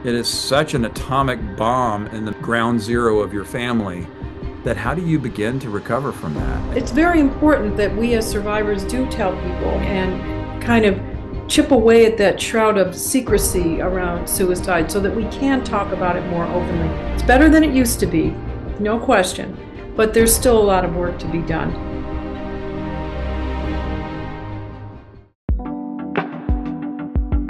It is such an atomic bomb in the ground zero of your family that how do you begin to recover from that? It's very important that we as survivors do tell people and kind of chip away at that shroud of secrecy around suicide so that we can talk about it more openly. It's better than it used to be, no question, but there's still a lot of work to be done.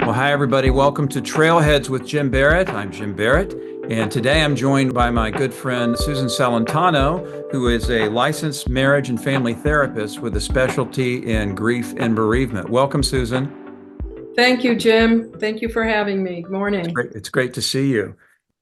Well, hi, everybody. Welcome to TrailHeads with Jim Barrett. I'm Jim Barrett, and today I'm joined by my good friend Susan Celentano, who is a licensed marriage and family therapist with a specialty in grief and bereavement. Welcome, Susan. Thank you, Jim. Thank you for having me. Good It's morning. great, it's great to see you.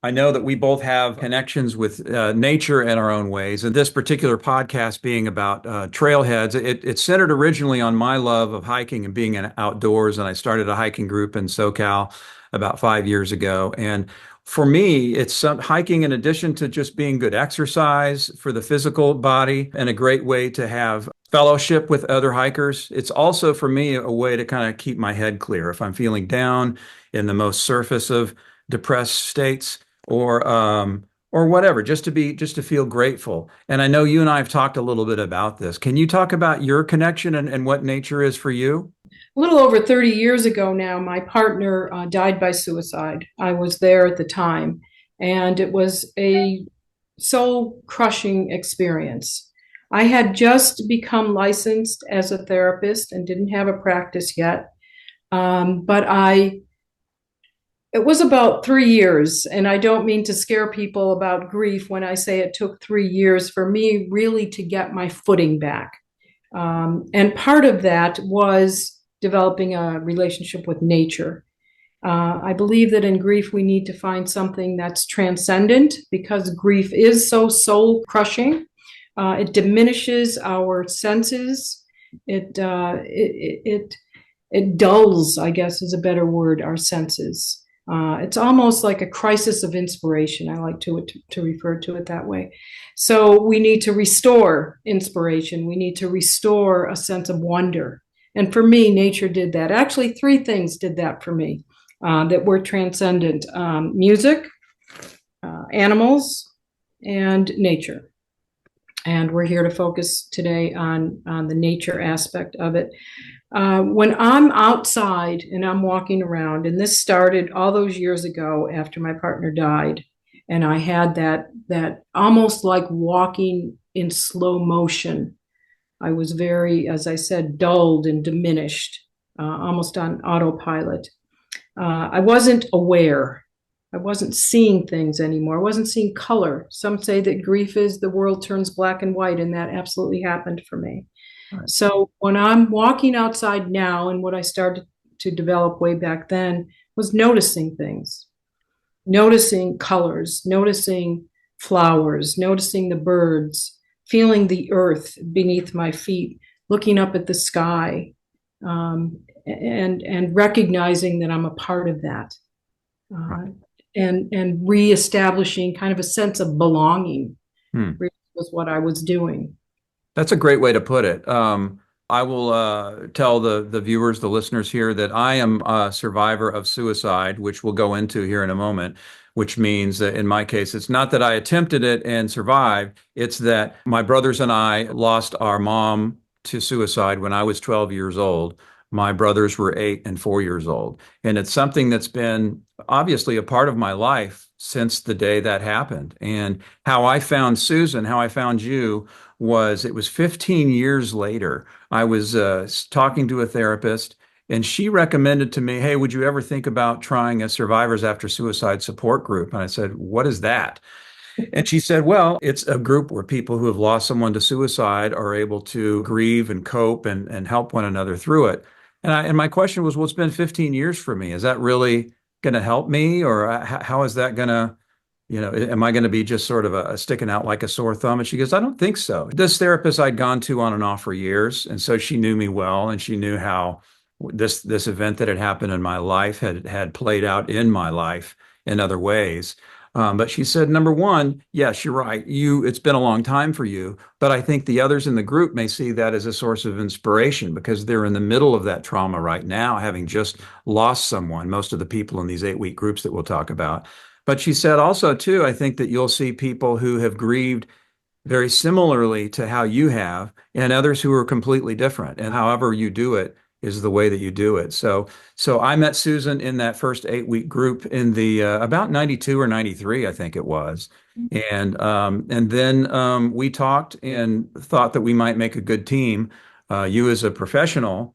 I know that we both have connections with nature in our own ways. And this particular podcast being about trailheads, it centered originally on my love of hiking and being outdoors. And I started a hiking group in SoCal about 5 years ago. And for me, it's hiking in addition to just being good exercise for the physical body and a great way to have fellowship with other hikers. It's also for me a way to kind of keep my head clear if I'm feeling down in the most surface of depressed states or whatever, just to feel grateful. And I know you and I have talked a little bit about this. Can you talk about your connection and what nature is for you? A little over 30 years ago now, my partner died by suicide. I was there at the time, and it was a soul crushing experience. I had just become licensed as a therapist and didn't have a practice yet. But it was about 3 years, and I don't mean to scare people about grief when I say it took 3 years for me really to get my footing back. And part of that was developing a relationship with nature. I believe that in grief, we need to find something that's transcendent because grief is so soul crushing. It diminishes our senses. It dulls, I guess is a better word, our senses. It's almost like a crisis of inspiration. I like to refer to it that way. So we need to restore inspiration. We need to restore a sense of wonder. And for me, nature did that. Actually, three things did that for me that were transcendent: music, animals, and nature. And we're here to focus today on the nature aspect of it. When I'm outside and I'm walking around, and this started all those years ago after my partner died, and I had that almost like walking in slow motion. I was very, as I said, dulled and diminished, almost on autopilot. I wasn't aware. I wasn't seeing things anymore. I wasn't seeing color. Some say that grief is the world turns black and white, and that absolutely happened for me. Right. So when I'm walking outside now, and what I started to develop way back then was noticing things, noticing colors, noticing flowers, noticing the birds, feeling the earth beneath my feet, looking up at the sky, and recognizing that I'm a part of that. Right. And reestablishing kind of a sense of belonging Hmm. was what I was doing. That's a great way to put it. I will tell the viewers, the listeners here, that I am a survivor of suicide, which we'll go into here in a moment, which means that in my case, it's not that I attempted it and survived. It's that my brothers and I lost our mom to suicide when I was 12 years old. My brothers were 8 and 4 years old. And it's something that's been obviously a part of my life since the day that happened. And how I found Susan, how I found you was it was 15 years later. I was talking to a therapist, and she recommended to me, hey, would you ever think about trying a survivors after suicide support group? And I said, what is that? And she said, well, it's a group where people who have lost someone to suicide are able to grieve and cope and help one another through it. And my question was, well, it's been 15 years for me. Is that really going to help me? Or how is that going to, am I going to be just sort of a sticking out like a sore thumb? And she goes, I don't think so. This therapist I'd gone to on and off for years. And so she knew me well, and she knew how this event that had happened in my life had played out in my life in other ways. But she said, number one, yes, you're right. It's been a long time for you, but I think the others in the group may see that as a source of inspiration because they're in the middle of that trauma right now, having just lost someone, most of the people in these 8-week groups that we'll talk about. But she said also, too, I think that you'll see people who have grieved very similarly to how you have, and others who are completely different. And however you do it is the way that you do it. So I met Susan in that first 8-week group in the about 92 or 93, I think it was. And then we talked and thought that we might make a good team. You as a professional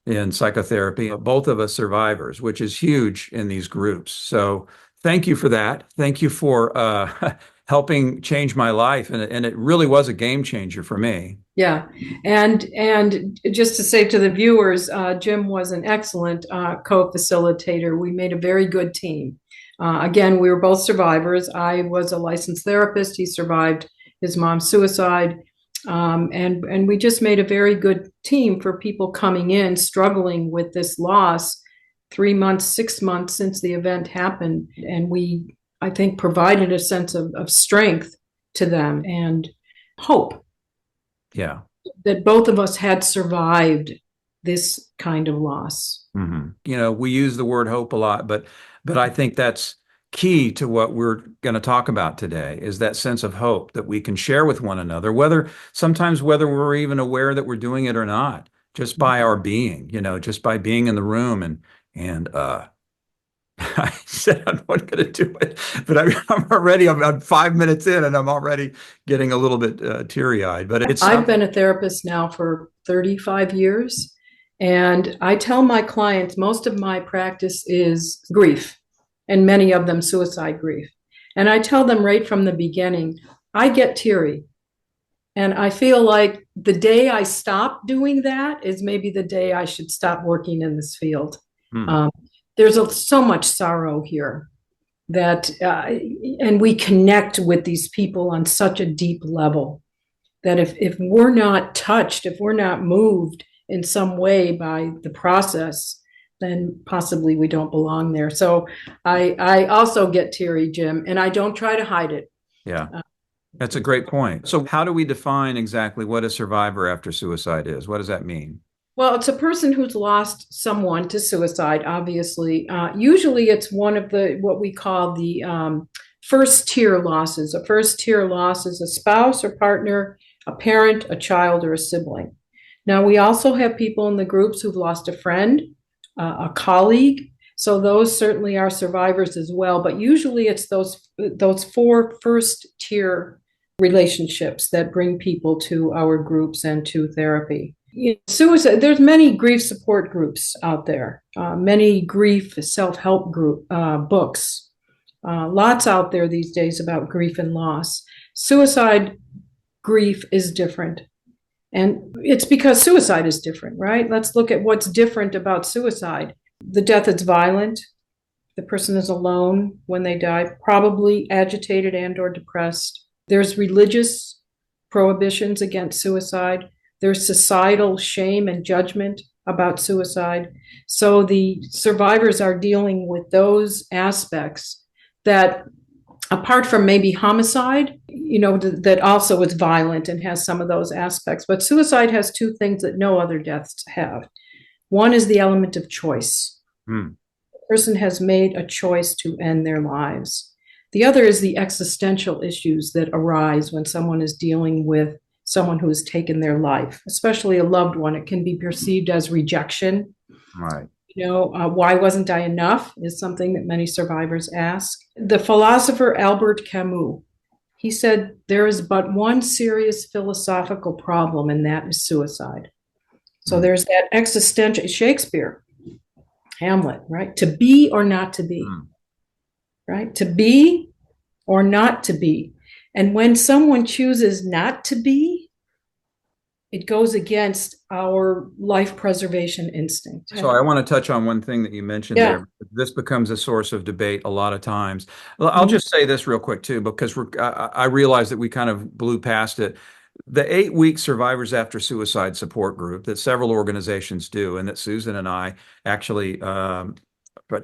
in psychotherapy, both of us survivors, which is huge in these groups. So thank you for that. Thank you for helping change my life. And it really was a game changer for me. Yeah, and just to say to the viewers, Jim was an excellent co-facilitator. We made a very good team. Again, we were both survivors. I was a licensed therapist. He survived his mom's suicide, and we just made a very good team for people coming in struggling with this loss. 3 months, 6 months since the event happened, and we, I think, provided a sense of strength to them and hope. Yeah. That both of us had survived this kind of loss. We use the word hope a lot, but I think that's key to what we're going to talk about today is that sense of hope that we can share with one another, whether we're even aware that we're doing it or not, just by our being, just by being in the room and I said I'm not going to do it, but I'm 5 minutes in and I'm already getting a little bit teary-eyed. But I've been a therapist now for 35 years, and I tell my clients most of my practice is grief, and many of them suicide grief. And I tell them right from the beginning, I get teary. And I feel like the day I stop doing that is maybe the day I should stop working in this field. There's so much sorrow here that, and we connect with these people on such a deep level that if we're not touched, if we're not moved in some way by the process, then possibly we don't belong there. So I also get teary, Jim, and I don't try to hide it. Yeah, that's a great point. So how do we define exactly what a survivor after suicide is? What does that mean? Well, it's a person who's lost someone to suicide, obviously. Usually it's one of what we call the first tier losses. A first tier loss is a spouse or partner, a parent, a child, or a sibling. Now, we also have people in the groups who've lost a friend, a colleague. So those certainly are survivors as well. But usually it's those 4 first tier relationships that bring people to our groups and to therapy. Suicide, there's many grief support groups out there, many grief self-help group books, lots out there these days about grief and loss. Suicide grief is different. And it's because suicide is different, right? Let's look at what's different about suicide. The death is violent. The person is alone when they die, probably agitated and or depressed. There's religious prohibitions against suicide. There's societal shame and judgment about suicide. So the survivors are dealing with those aspects that, apart from maybe homicide, that also is violent and has some of those aspects. But suicide has 2 things that no other deaths have. One is the element of choice. The person has made a choice to end their lives. The other is the existential issues that arise when someone is dealing with someone who has taken their life, especially a loved one. It can be perceived as rejection. Right. Why wasn't I enough is something that many survivors ask. The philosopher Albert Camus, he said, there is but one serious philosophical problem, and that is suicide. So there's that existential, Shakespeare, Hamlet, right? To be or not to be, right? To be or not to be. And when someone chooses not to be, it goes against our life preservation instinct. So I want to touch on one thing that you mentioned there. This becomes a source of debate a lot of times. I'll just say this real quick too, because I realize that we kind of blew past it. The 8-week Survivors After Suicide support group that several organizations do, and that Susan and I actually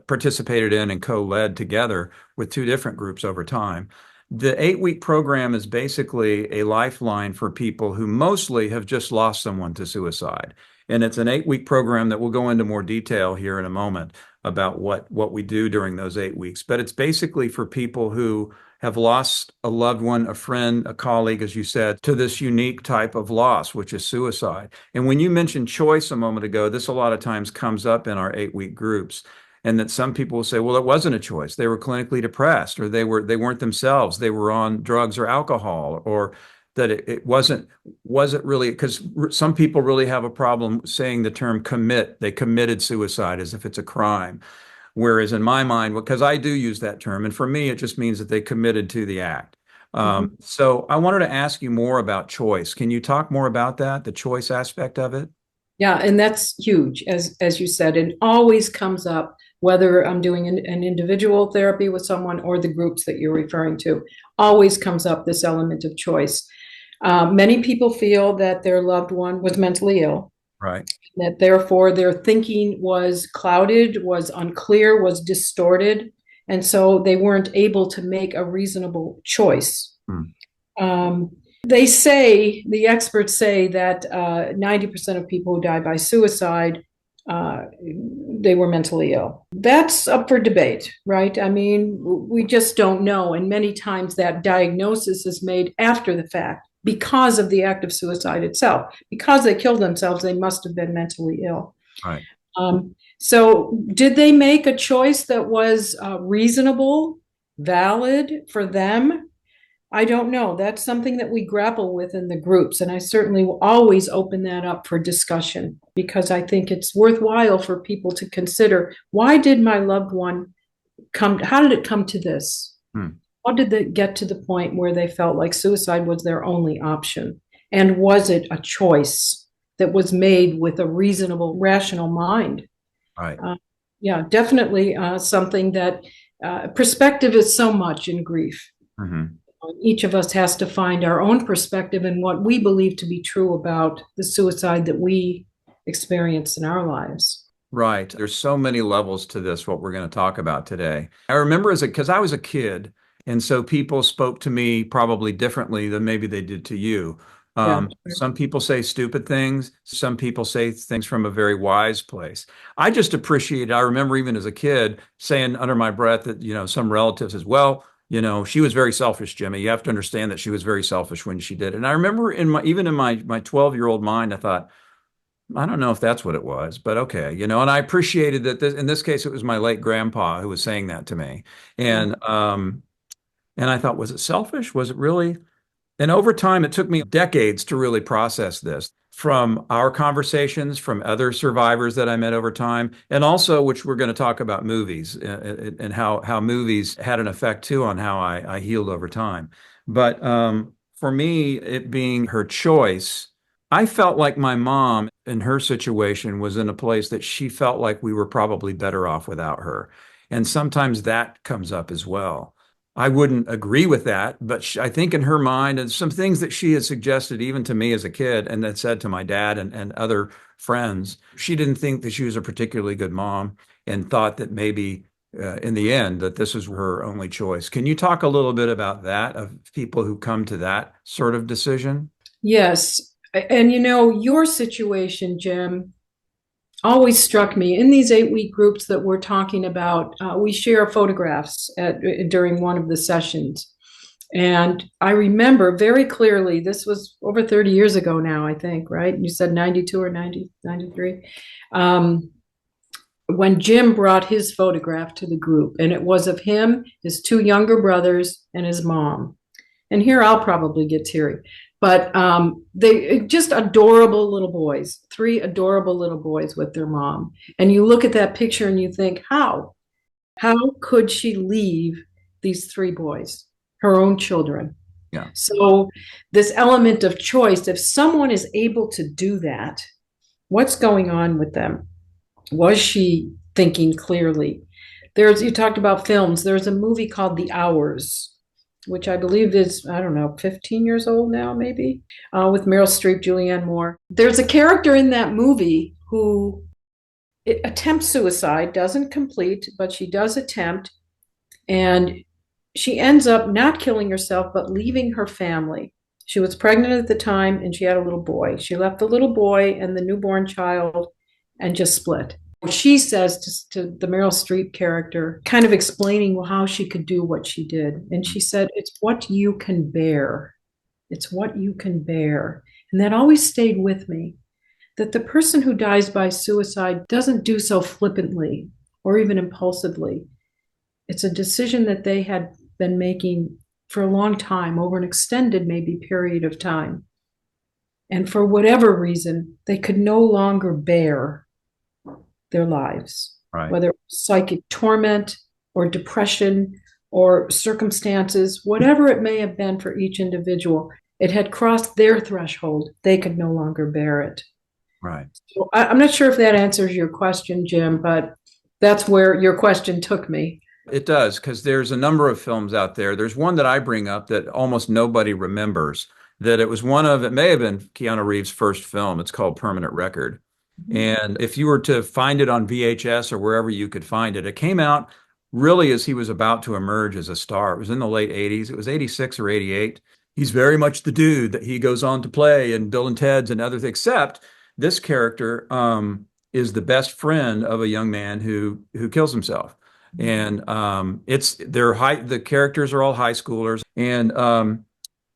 participated in and co-led together with two different groups over time. The 8-week program is basically a lifeline for people who mostly have just lost someone to suicide. And it's an 8-week program that we'll go into more detail here in a moment about what we do during those 8 weeks. But it's basically for people who have lost a loved one, a friend, a colleague, as you said, to this unique type of loss, which is suicide. And when you mentioned choice a moment ago, this a lot of times comes up in our 8-week groups. And that some people will say, well, it wasn't a choice. They were clinically depressed, or they weren't themselves. They were on drugs or alcohol, or that it wasn't really, because some people really have a problem saying the term commit. They committed suicide as if it's a crime. Whereas in my mind, because I do use that term, and for me, it just means that they committed to the act. Mhm. So I wanted to ask you more about choice. Can you talk more about that, the choice aspect of it? Yeah, and that's huge, as you said. It always comes up, whether I'm doing an individual therapy with someone or the groups that you're referring to, always comes up this element of choice. Many people feel that their loved one was mentally ill, Right. that therefore their thinking was clouded, was unclear, was distorted, and so they weren't able to make a reasonable choice. Hmm. Um, they say, the experts say that 90% of people who die by suicide, uh, they were mentally ill. That's up for debate, right? I mean, we just don't know. And many times that diagnosis is made after the fact because of the act of suicide itself. Because they killed themselves, they must have been mentally ill. Right. So, did they make a choice that was reasonable, valid for them? I don't know. That's something that we grapple with in the groups. And I certainly will always open that up for discussion because I think it's worthwhile for people to consider, why did my loved one come? How did it come to this? Hmm. How did they get to the point where they felt like suicide was their only option? And was it a choice that was made with a reasonable, rational mind? Right. Uh, yeah, definitely something that perspective is so much in grief. Mm-hmm. Each of us has to find our own perspective and what we believe to be true about the suicide that we experience in our lives. Right. There's so many levels to this, what we're going to talk about today. I remember because I was a kid, and so people spoke to me probably differently than maybe they did to you. Yeah. Some people say stupid things. Some people say things from a very wise place. I just appreciate it. I remember even as a kid saying under my breath that, some relative says, well, she was very selfish, Jimmy. You have to understand that she was very selfish when she did it. And I remember even in my 12-year-old mind, I thought, I don't know if that's what it was, but okay, and I appreciated that in this case it was my late grandpa who was saying that to me. Yeah. And I thought, was it selfish? Was it really? And over time, it took me decades to really process this from our conversations, from other survivors that I met over time, and also, which we're going to talk about movies and how movies had an effect too on how I healed over time. But for me, it being her choice, I felt like my mom in her situation was in a place that she felt like we were probably better off without her. And sometimes that comes up as well. I wouldn't agree with that, but I think in her mind, and some things that she had suggested even to me as a kid and then said to my dad and other friends, she didn't think that she was a particularly good mom and thought that maybe in the end that this was her only choice. Can you talk a little bit about that, of people who come to that sort of decision? Yes. And your situation, Jim, always struck me in these 8-week groups that we're talking about. We share photographs during one of the sessions. And I remember very clearly, this was over 30 years ago now, I think, right? You said 92 or 90, 93. When Jim brought his photograph to the group, and it was of him, his two younger brothers, and his mom. And here I'll probably get teary, but they just adorable little boys, three adorable little boys with their mom. And you look at that picture and you think, how could she leave these three boys, her own children? Yeah. So this element of choice, if someone is able to do that, what's going on with them? Was she thinking clearly? You talked about films. There's a movie called The Hours, which I believe is, I don't know, 15 years old now, maybe, with Meryl Streep, Julianne Moore. There's a character in that movie who attempts suicide, doesn't complete, but she does attempt. And she ends up not killing herself, but leaving her family. She was pregnant at the time and she had a little boy. She left the little boy and the newborn child and just split. She says to the Meryl Streep character, kind of explaining how she could do what she did. And she said, "It's what you can bear. It's what you can bear." And that always stayed with me, that the person who dies by suicide doesn't do so flippantly or even impulsively. It's a decision that they had been making for a long time, over an extended maybe period of time. And for whatever reason, they could no longer bear their lives, Right. whether psychic torment or depression or circumstances, whatever it may have been for each individual, it had crossed their threshold. They could no longer bear it. Right. So I'm not sure if that answers your question, Jim, but that's where your question took me. It does, because there's a number of films out there. There's one that I bring up that almost nobody remembers, that it was one of, it may have been Keanu Reeves' first film. It's called Permanent Record. And if you were to find it on VHS or wherever you could find it, it came out really as he was about to emerge as a star. It was in the late 80s. It was 86 or 88. He's very much the dude that he goes on to play in Bill and Ted's and other things, except this character is the best friend of a young man who kills himself. And it's they're high, the characters are all high schoolers, and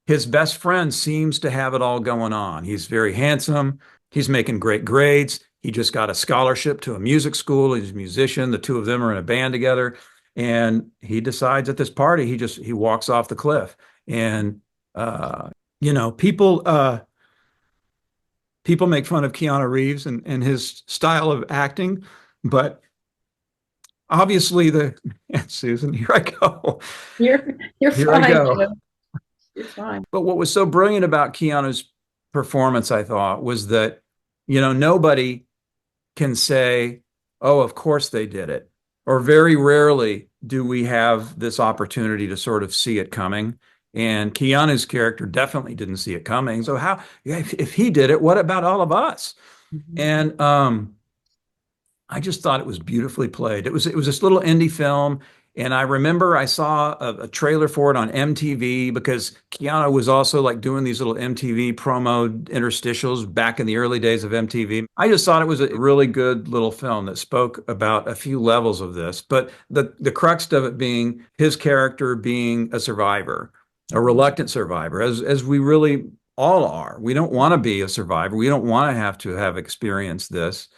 his best friend seems to have it all going on. He's very handsome. He's making great grades. He just got a scholarship to a music school. He's a musician. The two of them are in a band together. And he decides at this party, he walks off the cliff. And people make fun of Keanu Reeves and his style of acting, but obviously Susan, here I go. You're Here I fine, go. Jim. You're fine. But what was so brilliant about Keanu's performance, I thought, was that, nobody can say, oh, of course they did it. Or very rarely do we have this opportunity to sort of see it coming. And Keanu's character definitely didn't see it coming. So if he did it, what about all of us? Mhm. And I just thought it was beautifully played. It was this little indie film, and I remember I saw a trailer for it on MTV because Keanu was also like doing these little MTV promo interstitials back in the early days of MTV. I just thought it was a really good little film that spoke about a few levels of this, but the crux of it being his character being a survivor, a reluctant survivor, as we really all are. We don't want to be a survivor. We don't want to have experienced this.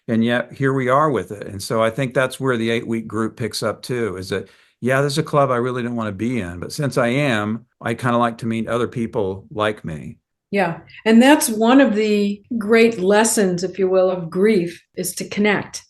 And yet here we are with it. And so I think that's where the 8-week group picks up too, is that, yeah, there's a club I really don't want to be in. But since I am, I kind of like to meet other people like me. Yeah. And that's one of the great lessons, if you will, of grief is to connect.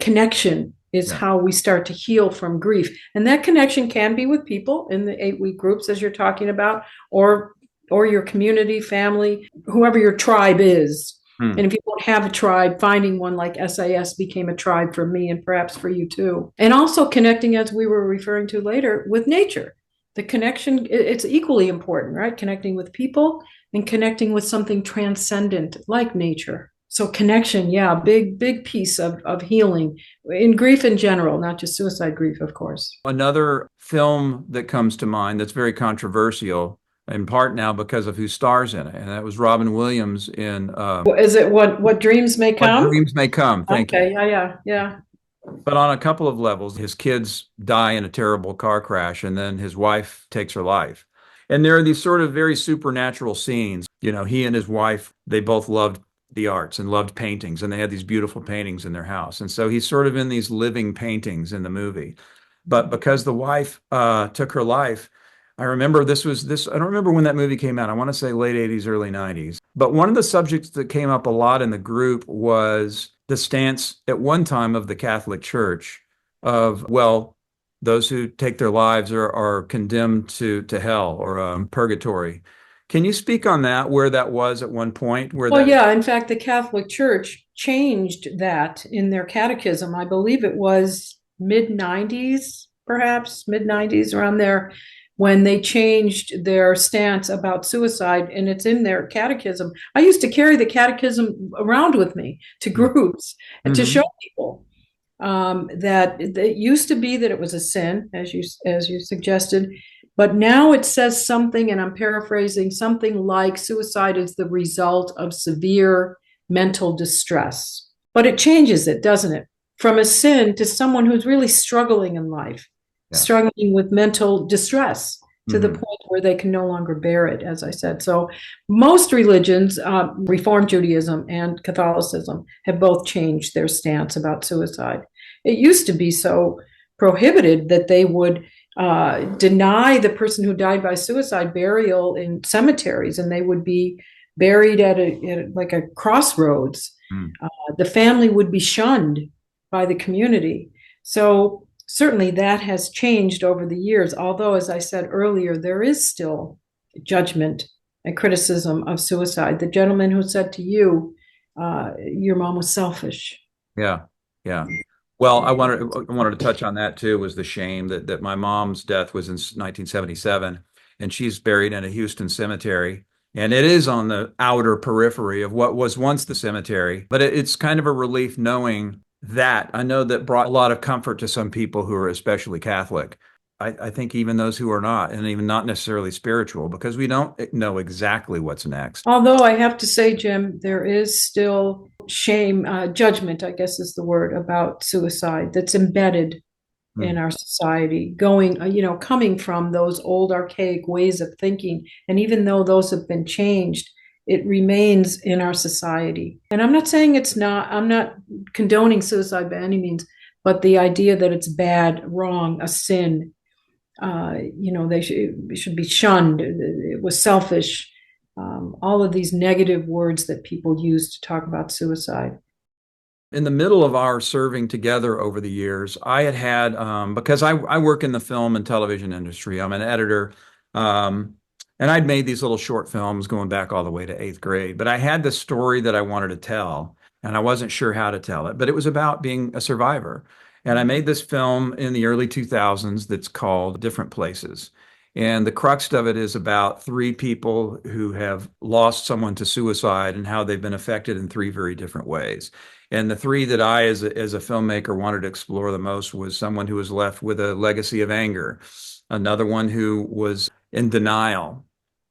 Connection is Yeah. how we start to heal from grief. And that connection can be with people in the 8-week groups, as you're talking about, or your community, family, whoever your tribe is. Hmm. And if you don't have a tribe, finding one like SAS became a tribe for me and perhaps for you too. And also connecting, as we were referring to later, with nature. The connection, it's equally important, right? Connecting with people and connecting with something transcendent like nature. So connection, yeah, big piece of healing in grief in general, not just suicide grief, of course. Another film that comes to mind that's very controversial, in part now because of who stars in it, and that was Robin Williams in Is it what dreams may What come? Dreams May Come. Thank you. Okay, yeah. But on a couple of levels, his kids die in a terrible car crash, and then his wife takes her life. And there are these sort of very supernatural scenes. He and his wife, they both loved the arts and loved paintings, and they had these beautiful paintings in their house. And so he's sort of in these living paintings in the movie. But because the wife took her life, I remember I don't remember when that movie came out. I want to say late 80s, early 90s. But one of the subjects that came up a lot in the group was the stance at one time of the Catholic Church of, well, those who take their lives are condemned to hell or purgatory. Can you speak on that, where that was at one point? Well, yeah, in fact, the Catholic Church changed that in their catechism. I believe it was mid 90s, perhaps mid 90s, around there. when they changed their stance about suicide, and it's in their catechism. I used to carry the catechism around with me to groups and to show Mm-hmm. people that it used to be that it was a sin, as you suggested, but now it says something, and I'm paraphrasing, something like suicide is the result of severe mental distress. But it changes it, doesn't it? From a sin to someone who's really struggling in life, Yeah. struggling with mental distress to the Mm-hmm. point where they can no longer bear it, as I said. So most religions, Reform Judaism and Catholicism, have both changed their stance about suicide. It used to be so prohibited that they would deny the person who died by suicide burial in cemeteries, and they would be buried at like a crossroads. Mm. The family would be shunned by the community. So certainly that has changed over the years, although, as I said earlier, there is still judgment and criticism of suicide. The gentleman who said to you, your mom was selfish. Yeah. Yeah. Well, I wanted to touch on that too, was the shame that my mom's death was in 1977, and she's buried in a Houston cemetery. And it is on the outer periphery of what was once the cemetery, but it's kind of a relief knowing that. I know that brought a lot of comfort to some people who are especially Catholic. I think even those who are not, and even not necessarily spiritual, because we don't know exactly what's next. Although I have to say, Jim, there is still shame, judgment, I guess is the word, about suicide that's embedded Hmm. in our society, going, coming from those old archaic ways of thinking. And even though those have been changed, it remains in our society. And I'm not saying I'm not condoning suicide by any means, but the idea that it's bad, wrong, a sin, they should be shunned. It was selfish. All of these negative words that people use to talk about suicide. In the middle of our serving together over the years, I had because I work in the film and television industry. I'm an editor, um, and I'd made these little short films going back all the way to eighth grade. But I had this story that I wanted to tell, and I wasn't sure how to tell it. But it was about being a survivor, and I made this film in the early 2000s that's called Different Places. And the crux of it is about three people who have lost someone to suicide and how they've been affected in three very different ways. And the three that I, as a filmmaker, wanted to explore the most was someone who was left with a legacy of anger, another one who was in denial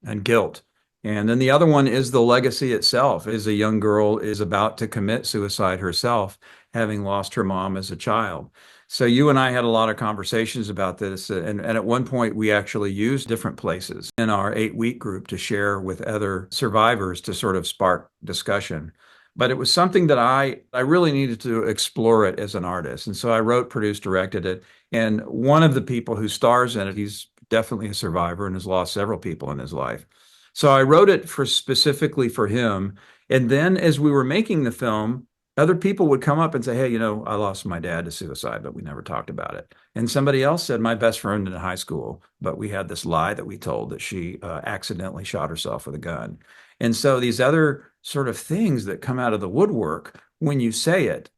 and guilt. And then the other one is the legacy itself, is a young girl is about to commit suicide herself, having lost her mom as a child. So you and I had a lot of conversations about this, and at one point we actually used Different Places in our 8-week group to share with other survivors to sort of spark discussion. But it was something that I really needed to explore it as an artist. And so I wrote, produced, directed it. And one of the people who stars in it, he's definitely a survivor and has lost several people in his life. So I wrote it for specifically for him. And then as we were making the film, other people would come up and say, "Hey, I lost my dad to suicide, but we never talked about it." And somebody else said, "My best friend in high school, but we had this lie that we told that she accidentally shot herself with a gun." And so these other sort of things that come out of the woodwork when you say it,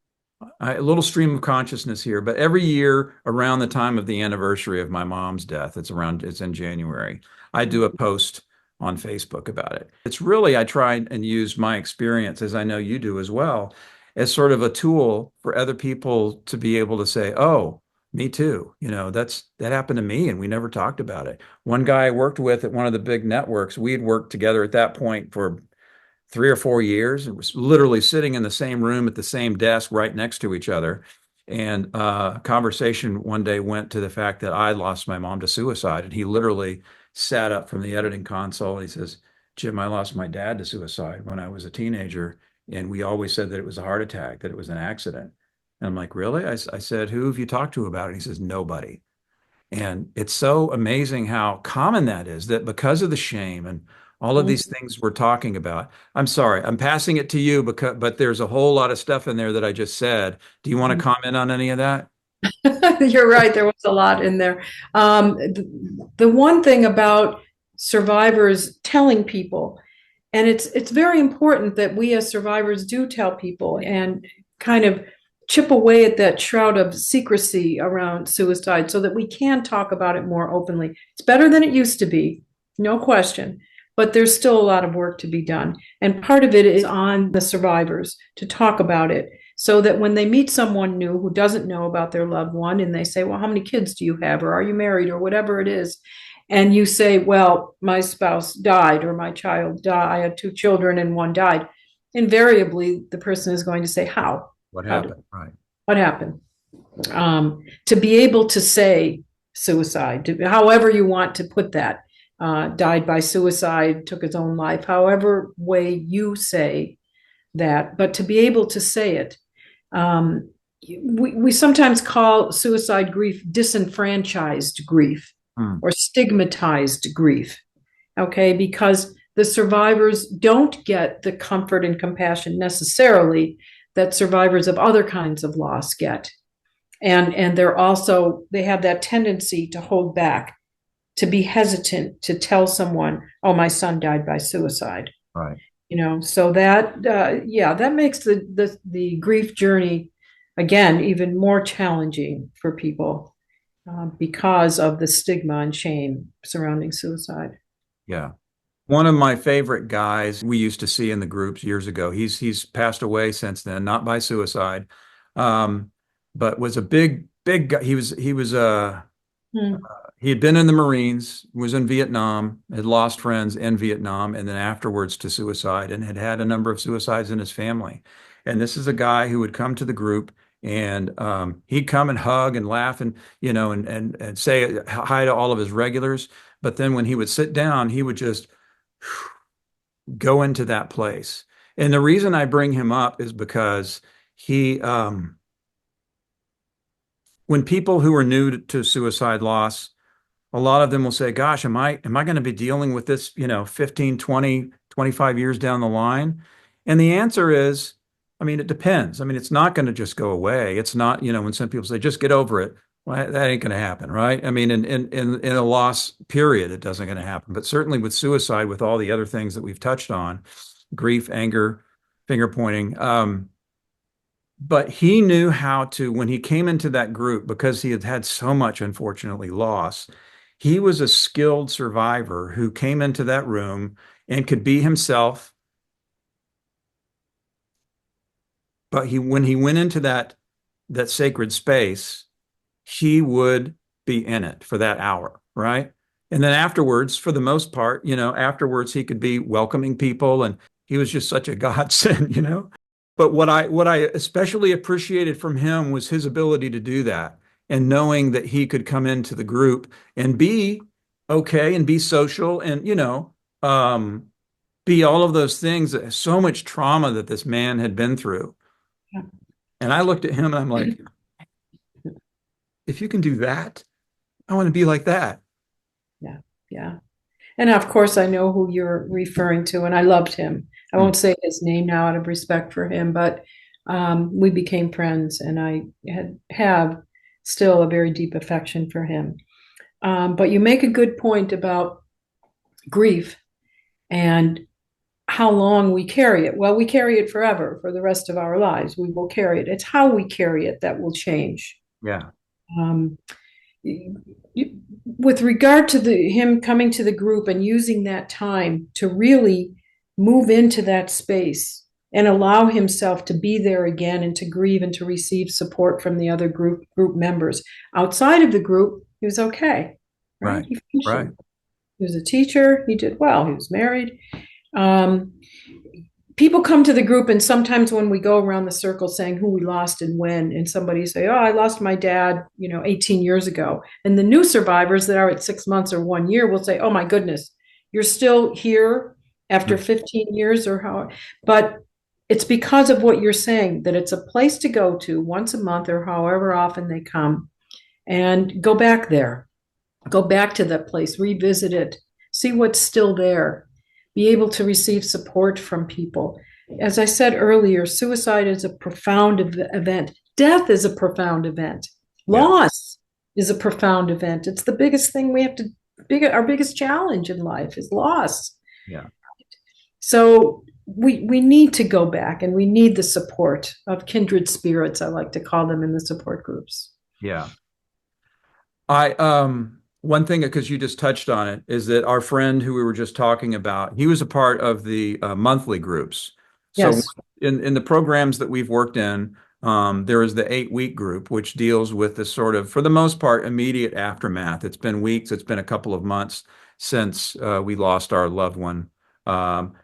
a little stream of consciousness here, but every year around the time of the anniversary of my mom's death, it's in January, I do a post on Facebook about it. It's really, I try and use my experience, as I know you do as well, as sort of a tool for other people to be able to say, "Oh, me too. That happened to me and we never talked about it." One guy I worked with at one of the big networks, we had worked together at that point for 3 or 4 years. It was literally sitting in the same room at the same desk right next to each other. And conversation one day went to the fact that I lost my mom to suicide. And he literally sat up from the editing console and he says, "Jim, I lost my dad to suicide when I was a teenager. And we always said that it was a heart attack, that it was an accident." And I'm like, "Really?" I said, "Who have you talked to about it?" And he says, "Nobody." And it's so amazing how common that is, that because of the shame and all of these things we're talking about. I'm sorry, I'm passing it to you but there's a whole lot of stuff in there that I just said. Do you want to comment on any of that? You're right. There was a lot in there. The one thing about survivors telling people, and it's very important that we as survivors do tell people and kind of chip away at that shroud of secrecy around suicide so that we can talk about it more openly. It's better than it used to be, no question, but there's still a lot of work to be done. And part of it is on the survivors to talk about it so that when they meet someone new who doesn't know about their loved one and they say, well, how many kids do you have? Or are you married? Or whatever it is. And you say, well, my spouse died or my child died. I had two children and one died. Invariably, the person is going to say, how? What How did, happened? Right. what happened? To be able to say suicide, however you want to put that, died by suicide, took his own life, however way you say that, but to be able to say it. We sometimes call suicide grief disenfranchised grief Hmm. or stigmatized grief, okay? Because the survivors don't get the comfort and compassion necessarily that survivors of other kinds of loss get. And they have that tendency to hold back, to be hesitant to tell someone, oh, my son died by suicide. Right. So that makes the grief journey again even more challenging for people because of the stigma and shame surrounding suicide. Yeah. One of my favorite guys we used to see in the groups years ago. He's passed away since then, not by suicide, um, but was a big guy. Hmm. He had been in the Marines, was in Vietnam, had lost friends in Vietnam, and then afterwards to suicide, and had had a number of suicides in his family. And this is a guy who would come to the group, and he'd come and hug and laugh, and and say hi to all of his regulars. But then when he would sit down, he would just go into that place. And the reason I bring him up is because he, when people who are new to suicide loss, a lot of them will say, gosh, am I going to be dealing with this, 15, 20, 25 years down the line? And the answer is, I mean, it depends. I mean, it's not going to just go away. It's not, when some people say, just get over it. Well, that ain't going to happen, right? I mean, in a loss period, it doesn't going to happen. But certainly with suicide, with all the other things that we've touched on, grief, anger, finger pointing, but he knew how to, when he came into that group, because he had had so much, unfortunately, loss, he was a skilled survivor who came into that room and could be himself. But when he went into that sacred space, he would be in it for that hour, right? And then afterwards, for the most part, afterwards he could be welcoming people, and he was just such a godsend. But what I especially appreciated from him was his ability to do that, and knowing that he could come into the group and be okay and be social and be all of those things. So much trauma that this man had been through. Yeah. And I looked at him and I'm like, if you can do that, I want to be like that. Yeah, yeah. And of course, I know who you're referring to, and I loved him. I Mm. won't say his name now out of respect for him, but we became friends, and I have still a very deep affection for him. But you make a good point about grief and how long we carry it. Well, we carry it forever, for the rest of our lives. We will carry it. It's how we carry it that will change. Yeah. Um, with regard to him coming to the group and using that time to really move into that space and allow himself to be there again and to grieve and to receive support from the other group members. Outside of the group, he was okay, right? Right. He Right. functioned. He was a teacher. He did well. He was married. Um, People come to the group, and sometimes when we go around the circle saying who we lost and when, and somebody say, oh, I lost my dad 18 years ago, and the new survivors that are at 6 months or 1 year will say, oh my goodness, you're still here after Mm. 15 years or how. But it's because of what you're saying, that it's a place to go to once a month or however often they come, and go back there, go back to that place, revisit it, see what's still there, be able to receive support from people. As I said earlier, suicide is a profound event. Death is a profound event. Yeah. Loss is a profound event. It's the biggest thing we have our biggest challenge in life is loss. Yeah. So we need to go back, and we need the support of kindred spirits, I like to call them, in the support groups. Yeah. I one thing, because you just touched on it, is that our friend who we were just talking about, he was a part of the monthly groups. So Yes. in the programs that we've worked in, there is the 8 week group, which deals with the sort of, for the most part, immediate aftermath. It's been weeks, it's been a couple of months since we lost our loved one.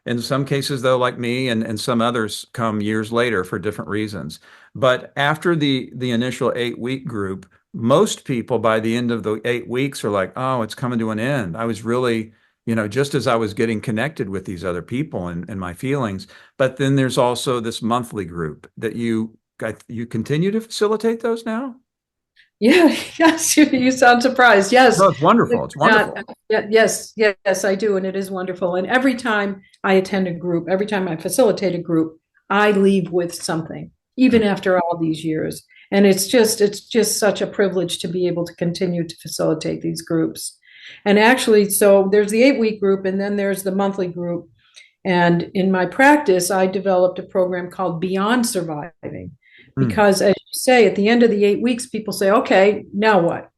In some cases, though, like me, and some others come years later for different reasons. But after the initial 8 week group, most people by the end of the 8 weeks are like, oh, it's coming to an end. I was really, just as I was getting connected with these other people and my feelings. But then there's also this monthly group that you continue to facilitate those now? Yeah, yes, you sound surprised. Yes. No, it's wonderful. It's Uh, wonderful. yes, yes, I do. And it is wonderful. And every time I attend a group, every time I facilitate a group, I leave with something, even after all these years. And it's just such a privilege to be able to continue to facilitate these groups. And actually, so there's the 8 week group, and then there's the monthly group. And in my practice, I developed a program called Beyond Surviving. Mm, Because, as you say, at the end of the 8 weeks, people say, okay, now what?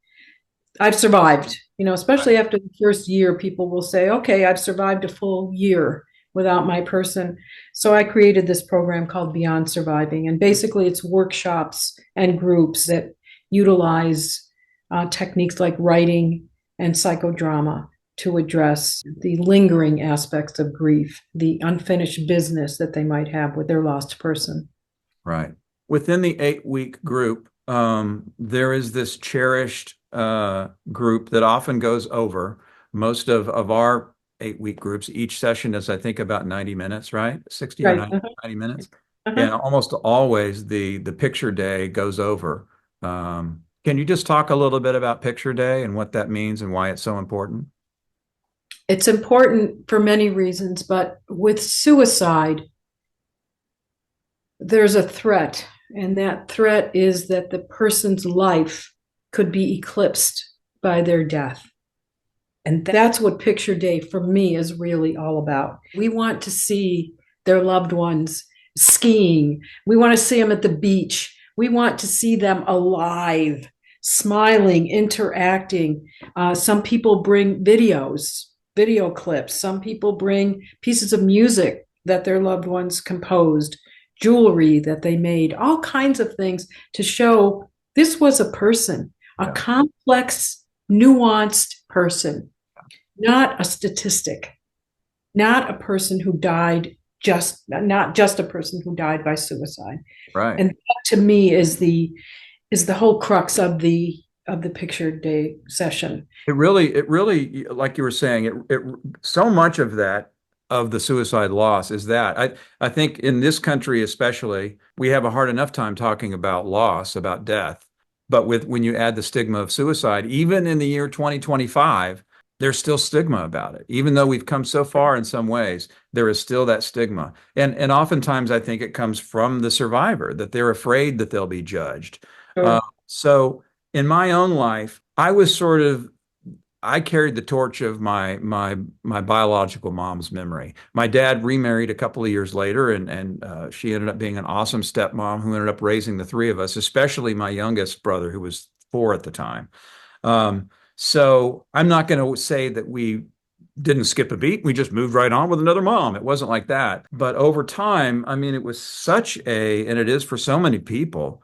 I've survived. Especially after the first year, people will say, okay, I've survived a full year without my person. So I created this program called Beyond Surviving. And basically, it's workshops and groups that utilize techniques like writing and psychodrama to address the lingering aspects of grief, the unfinished business that they might have with their lost person. right. Within the 8 week group, there is this cherished group that often goes over. Most of our 8 week groups, each session is, I think, about 90 minutes, right? 60 or Right. 90, 90 minutes. And Uh-huh. almost always the picture day goes over. Can you just talk a little bit about picture day and what that means and why it's so important? It's important for many reasons, but with suicide, there's a threat, and that threat is that the person's life could be eclipsed by their death. And that's what Picture Day for me is really all about. We want to see their loved ones skiing. We want to see them at the beach. We want to see them alive, smiling, interacting. Some people bring videos, video clips. Some people bring pieces of music that their loved ones composed, jewelry that they made, all kinds of things to show this was a person, a Yeah, complex, nuanced person, not a statistic, not a person who died not just a person who died by suicide. right. And that to me is the whole crux of the picture day session. It really, like you were saying, so much of that, of the suicide loss is that. I think in this country especially, we have a hard enough time talking about loss, about death. But when you add the stigma of suicide, even in the year 2025, there's still stigma about it. Even though we've come so far in some ways, there is still that stigma. And oftentimes I think it comes from the survivor, that they're afraid that they'll be judged. Uh, Sure. so in my own life, I carried the torch of my biological mom's memory. My dad remarried a couple of years later, and she ended up being an awesome stepmom who ended up raising the three of us, especially my youngest brother, who was 4 at the time. Um, so I'm not going to say that we didn't skip a beat. We just moved right on with another mom. It wasn't like that. But over time, I mean, it was and it is for so many people,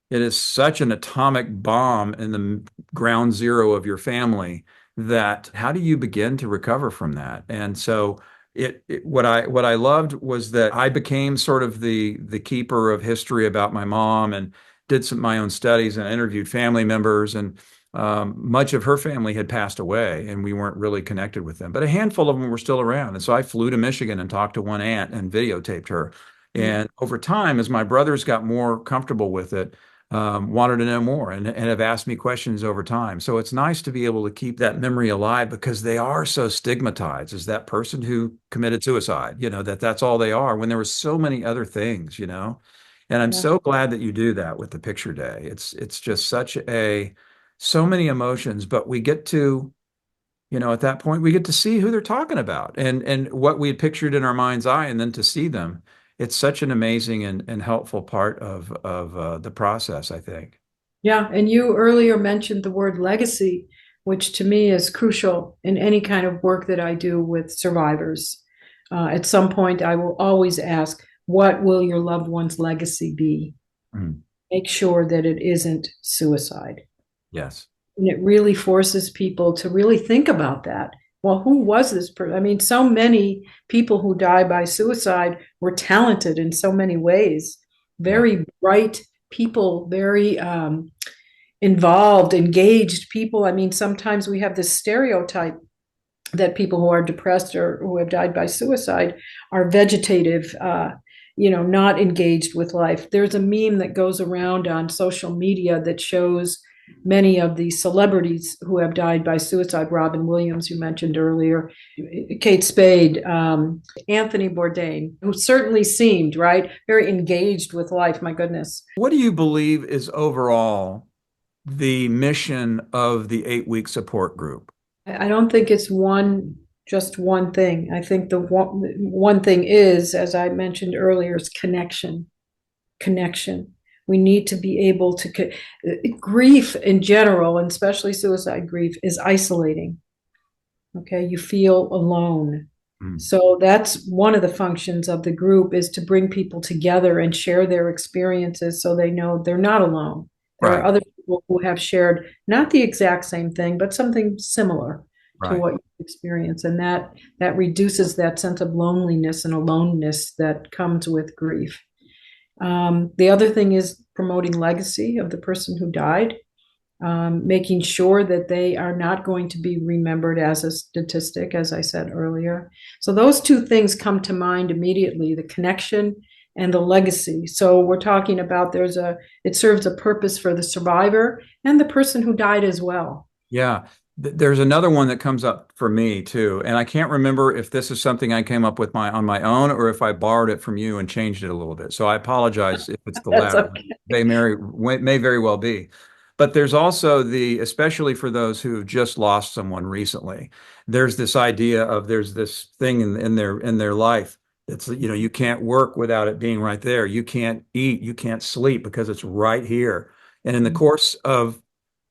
it is such an atomic bomb in the ground zero of your family, that how do you begin to recover from that? And so what I loved was that I became sort of the keeper of history about my mom, and did some my own studies and interviewed family members, and much of her family had passed away and we weren't really connected with them, but a handful of them were still around. And so I flew to Michigan and talked to one aunt and videotaped her. And over time, as my brothers got more comfortable with it, wanted to know more, and have asked me questions over time. So it's nice to be able to keep that memory alive, because they are so stigmatized as that person who committed suicide, that's all they are, when there were so many other things. And I'm Yeah. so glad that you do that with the picture day. It's just so many emotions, but we get to at that point we get to see who they're talking about and what we had pictured in our mind's eye, and then to see them. It's such an amazing and helpful part of the process, I think. Yeah, and you earlier mentioned the word legacy, which to me is crucial in any kind of work that I do with survivors. At some point, I will always ask, what will your loved one's legacy be? Mm. Make sure that it isn't suicide. Yes. And it really forces people to really think about that. Well, who was this person? I mean, so many people who die by suicide were talented in so many ways, Yeah. very bright people, very involved, engaged people. I mean, sometimes we have this stereotype that people who are depressed or who have died by suicide are vegetative, not engaged with life. There's a meme that goes around on social media that shows many of the celebrities who have died by suicide. Robin Williams, you mentioned earlier, Kate Spade, Anthony Bourdain, who certainly seemed, right, very engaged with life. My goodness. What do you believe is overall the mission of the 8 week support group? I don't think it's just one thing. I think the one thing is, as I mentioned earlier, is connection. Connection. We need to be able to grief in general, and especially suicide grief, is isolating. Okay, you feel alone. Mm. So that's one of the functions of the group, is to bring people together and share their experiences so they know they're not alone. There are Right, other people who have shared not the exact same thing, but something similar to right. what you experience. And that reduces that sense of loneliness and aloneness that comes with grief. The other thing is promoting legacy of the person who died, making sure that they are not going to be remembered as a statistic, as I said earlier. So those two things come to mind immediately, the connection and the legacy. So we're talking about it serves a purpose for the survivor and the person who died as well. Yeah. There's another one that comes up for me too, and I can't remember if this is something I came up with on my own or if I borrowed it from you and changed it a little bit. So I apologize if it's the That's latter. okay. They may very well be. But there's also especially for those who have just lost someone recently, there's this idea of there's this thing in their life that's, you can't work without it being right there. You can't eat, you can't sleep because it's right here. And in the course of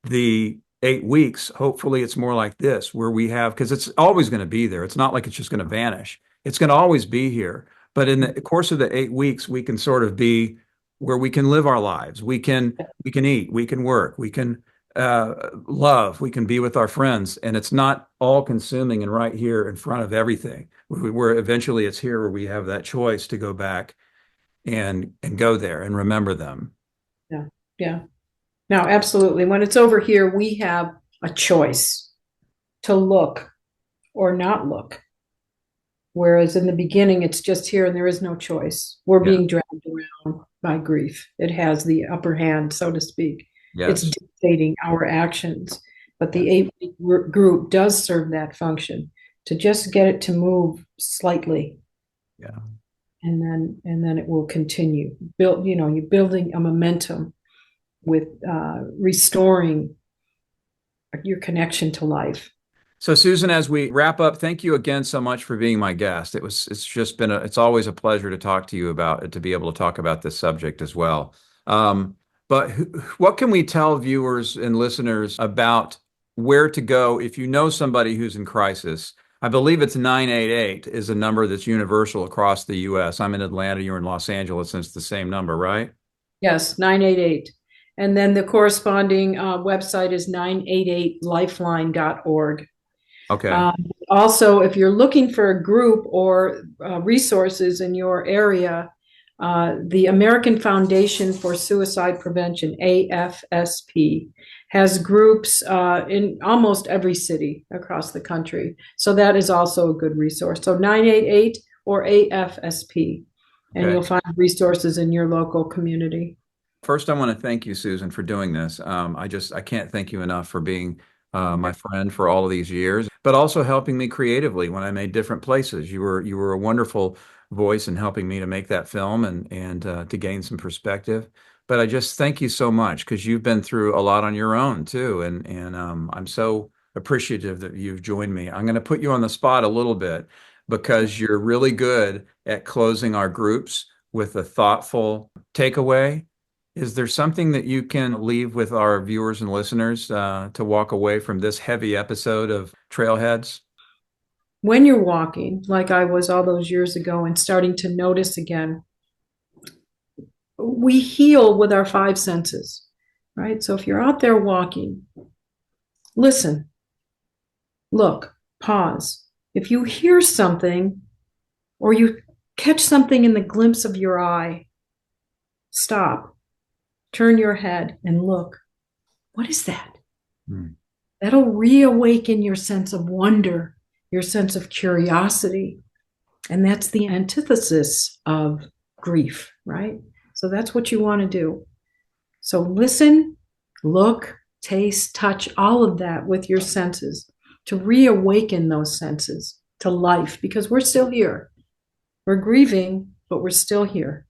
the 8 weeks, hopefully it's more like this, where we have, because it's always going to be there. It's not like it's just going to vanish. It's going to always be here. But in the course of the 8 weeks, we can sort of be where we can live our lives. We can eat, we can work, we can love, we can be with our friends, and it's not all consuming and right here in front of everything. Where eventually it's here where we have that choice to go back and go there and remember them. Yeah. Yeah. No, absolutely. When it's over here, we have a choice to look or not look. Whereas in the beginning, it's just here and there is no choice. We're Yeah. being dragged around by grief. It has the upper hand, so to speak. It's Yes. dictating our actions. But the Yes. 8 week group does serve that function, to just get it to move slightly, Yeah. and then it will continue. You're building a momentum with restoring your connection to life. So Susan, as we wrap up, thank you again so much for being my guest. It's always a pleasure to talk to you about, to be able to talk about this subject as well. But what can we tell viewers and listeners about where to go if you know somebody who's in crisis? I believe it's 988 is a number that's universal across the U.S. I'm in Atlanta, you're in Los Angeles, and it's the same number, right? Yes, 988. And then the corresponding website is 988lifeline.org. Okay. Um, Also, if you're looking for a group or resources in your area, the American Foundation for Suicide Prevention, AFSP, has groups in almost every city across the country. So that is also a good resource. So 988 or AFSP, and Okay. you'll find resources in your local community. First, I want to thank you, Susan, for doing this. I can't thank you enough for being my friend for all of these years, but also helping me creatively when I made different places. You were a wonderful voice in helping me to make that film and to gain some perspective. But I just thank you so much because you've been through a lot on your own too, and I'm so appreciative that you've joined me. I'm going to put you on the spot a little bit because you're really good at closing our groups with a thoughtful takeaway. Is there something that you can leave with our viewers and listeners to walk away from this heavy episode of Trailheads? When you're walking, like I was all those years ago, and starting to notice again, we heal with our five senses, right? So if you're out there walking, listen, look, pause. If you hear something or you catch something in the glimpse of your eye, stop, turn your head and look. What is that? Hmm. That'll reawaken your sense of wonder, your sense of curiosity. And that's the antithesis of grief, right? So that's what you want to do. So listen, look, taste, touch, all of that with your senses to reawaken those senses to life, because we're still here. We're grieving, but we're still here.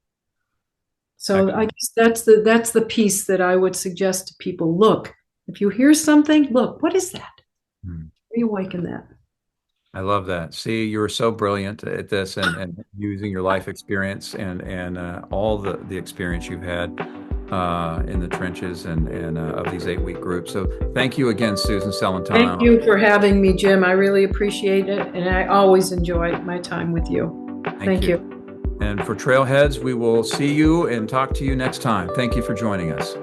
So I Excellent. guess that's the piece that I would suggest to people. Look, if you hear something, look, what is that? Hmm. Reawaken that. I love that. See, you were so brilliant at this and using your life experience and all the experience you've had in the trenches and of these 8-week groups. So thank you again, Susan Thank Celentano. you for having me, Jim. I really appreciate it, and I always enjoy my time with you. Thank Thank you. you. And for Trailheads, we will see you and talk to you next time. Thank you for joining us.